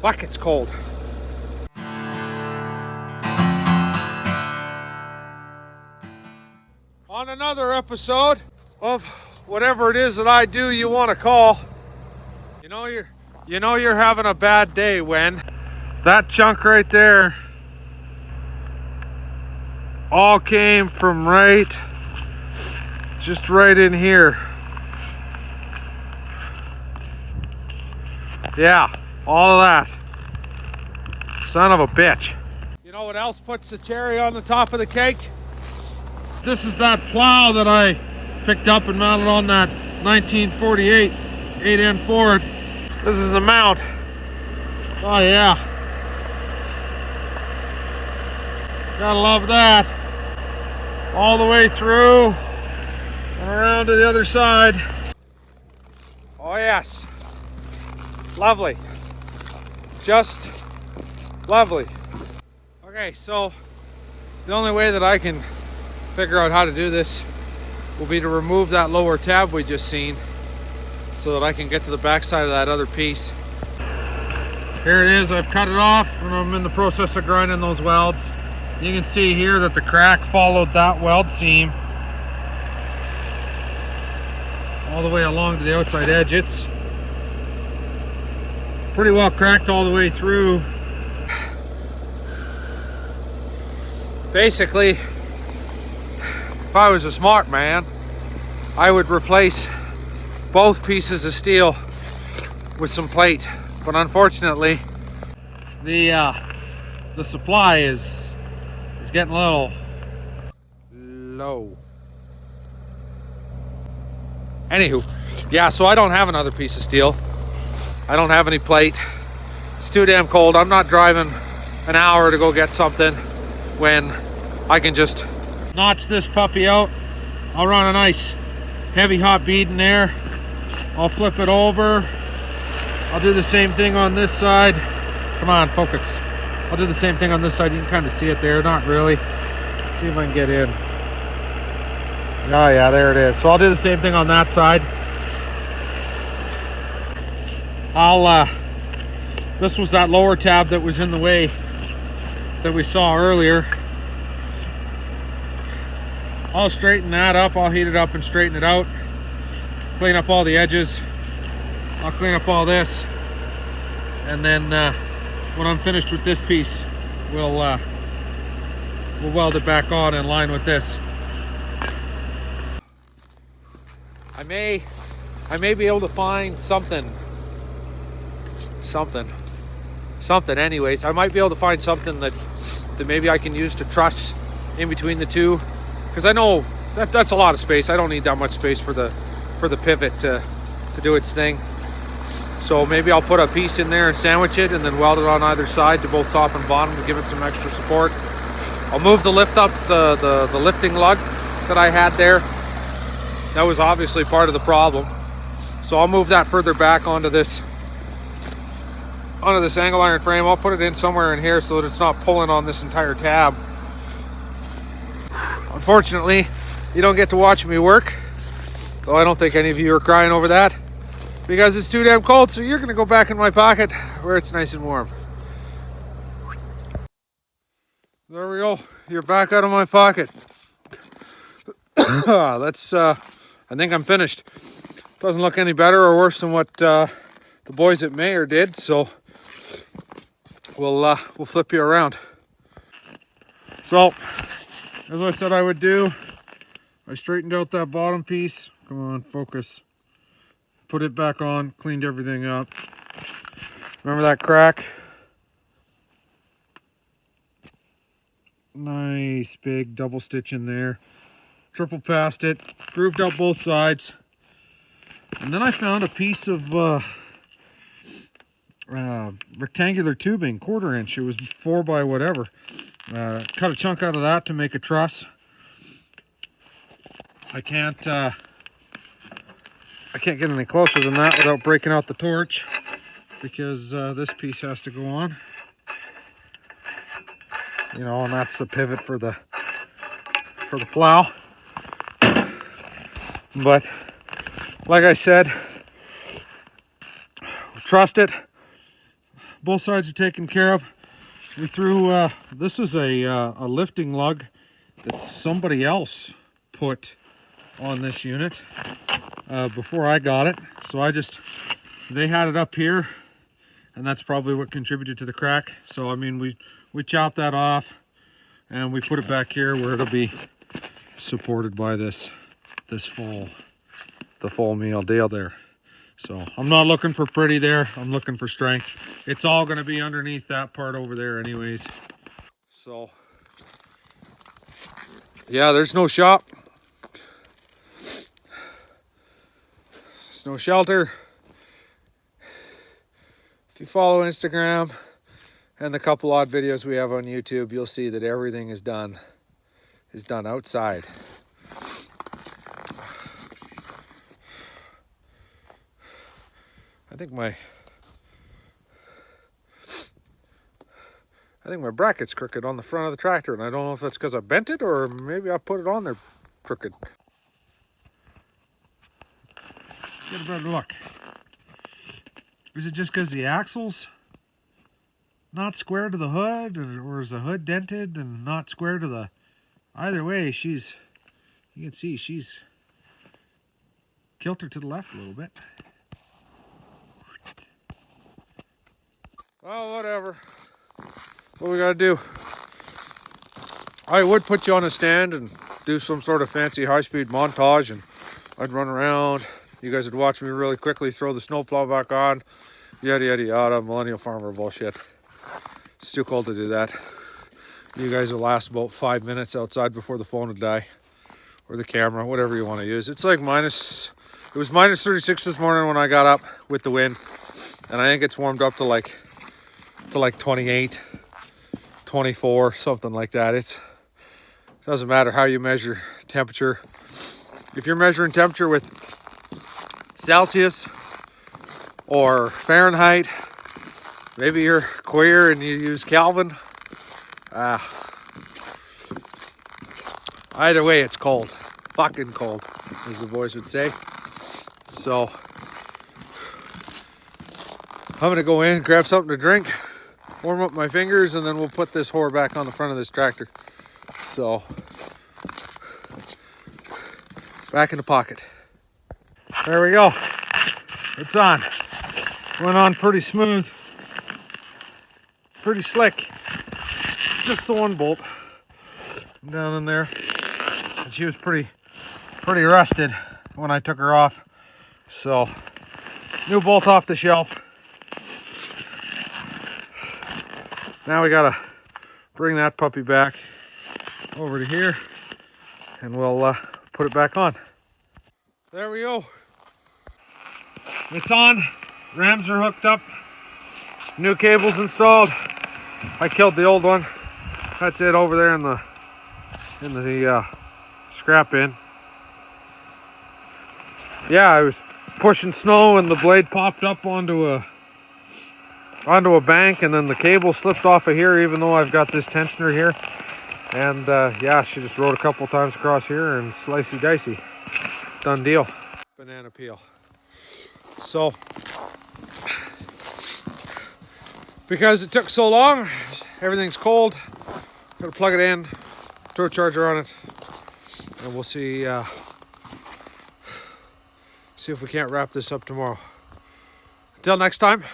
Bucket's cold. On another episode of whatever it is that I do you want to call. You know you're having a bad day when that chunk right there all came from just right in here. Yeah, all of that. Son of a bitch. You know what else puts the cherry on the top of the cake? This is that plow that I picked up and mounted on that 1948 8N Ford. This is the mount. Oh yeah. Gotta love that. All the way through and around to the other side. Oh yes. Lovely. Just lovely. Okay, so the only way that I can figure out how to do this will be to remove that lower tab we just seen so that I can get to the back side of that other piece. Here it is. I've cut it off and I'm in the process of grinding those welds. You can see here that the crack followed that weld seam all the way along to the outside edge. It's pretty well cracked all the way through. Basically, if I was a smart man, I would replace both pieces of steel with some plate. But unfortunately, the supply is getting a little low. Anywho, yeah, so I don't have another piece of steel. I don't have any plate. It's too damn cold. I'm not driving an hour to go get something when I can just notch this puppy out. I'll run a nice heavy hot bead in there. I'll flip it over. I'll do the same thing on this side. Come on, focus. I'll do the same thing on this side. You can kind of see it there. Not really. Let's see if I can get in. Oh yeah, there it is. So I'll do the same thing on that side. This was that lower tab that was in the way that we saw earlier. I'll straighten that up. I'll heat it up and straighten it out. Clean up all the edges. I'll clean up all this. And then when I'm finished with this piece, we'll weld it back on in line with this. I may be able to find something anyways. I might be able to find something that maybe I can use to truss in between the two, because I know that's a lot of space. I don't need that much space for the pivot to do its thing. So maybe I'll put a piece in there and sandwich it and then weld it on either side to both top and bottom to give it some extra support. I'll move the lift up, the lifting lug that I had there. That was obviously part of the problem. So I'll move that further back onto this angle iron frame. I'll put it in somewhere in here so that it's not pulling on this entire tab. Unfortunately, you don't get to watch me work, though I don't think any of you are crying over that, because it's too damn cold. So you're gonna go back in my pocket where it's nice and warm. There we go. You're back out of my pocket. I think I'm finished. Doesn't look any better or worse than what the boys at Meyer did, so we'll flip you around. So, as I said I would do, I straightened out that bottom piece. Come on, focus. Put it back on, cleaned everything up. Remember that crack? Nice big double stitch in there. Triple passed it, grooved out both sides. And then I found a piece of rectangular tubing, 1/4 inch. It was 4 by whatever. Cut a chunk out of that to make a truss. I can't get any closer than that without breaking out the torch, because this piece has to go on. You know, and that's the pivot for the plow. But like I said, trussed it, both sides are taken care of. We threw, this is a lifting lug that somebody else put on this unit before I got it. So they had it up here, and that's probably what contributed to the crack. So I mean, we chopped that off and we put it back here where it'll be supported by the full meal deal there. So I'm not looking for pretty there, I'm looking for strength. It's all going to be underneath that part over there anyways. So yeah, there's no shop, there's no shelter. If you follow Instagram and the couple odd videos we have on YouTube, you'll see that everything is done outside. I think my bracket's crooked on the front of the tractor, and I don't know if that's because I bent it or maybe I put it on there crooked. Get a better look. Is it just because the axle's not square to the hood, or is the hood dented and not square to the... Either way, you can see she's kilter to the left a little bit. Well, whatever. What we gotta do? I would put you on a stand and do some sort of fancy high-speed montage, and I'd run around. You guys would watch me really quickly throw the snowplow back on. Yada, yada, yada. Millennial farmer bullshit. It's too cold to do that. You guys will last about 5 minutes outside before the phone would die. Or the camera, whatever you want to use. It's like it was minus 36 this morning when I got up with the wind. And I think it's warmed up to like 28, 24, something like that. It doesn't matter how you measure temperature. If you're measuring temperature with Celsius or Fahrenheit, maybe you're queer and you use Kelvin. Either way, it's cold. Fucking cold, as the boys would say. So I'm gonna go in, grab something to drink, warm up my fingers, and then we'll put this whore back on the front of this tractor. So, back in the pocket. There we go. It's on. Went on pretty smooth. Pretty slick. Just the one bolt down in there. And she was pretty rusted when I took her off. So, new bolt off the shelf. Now we gotta bring that puppy back over to here, and we'll put it back on. There we go. It's on. Rams are hooked up. New cables installed. I killed the old one. That's it over there in the scrap bin. Yeah, I was pushing snow and the blade popped up onto a bank, and then the cable slipped off of here, even though I've got this tensioner here. And yeah, she just rode a couple times across here and slicey dicey. Done deal. Banana peel. So, because it took so long, everything's cold. Gotta plug it in, throw a charger on it, and we'll see if we can't wrap this up tomorrow. Until next time.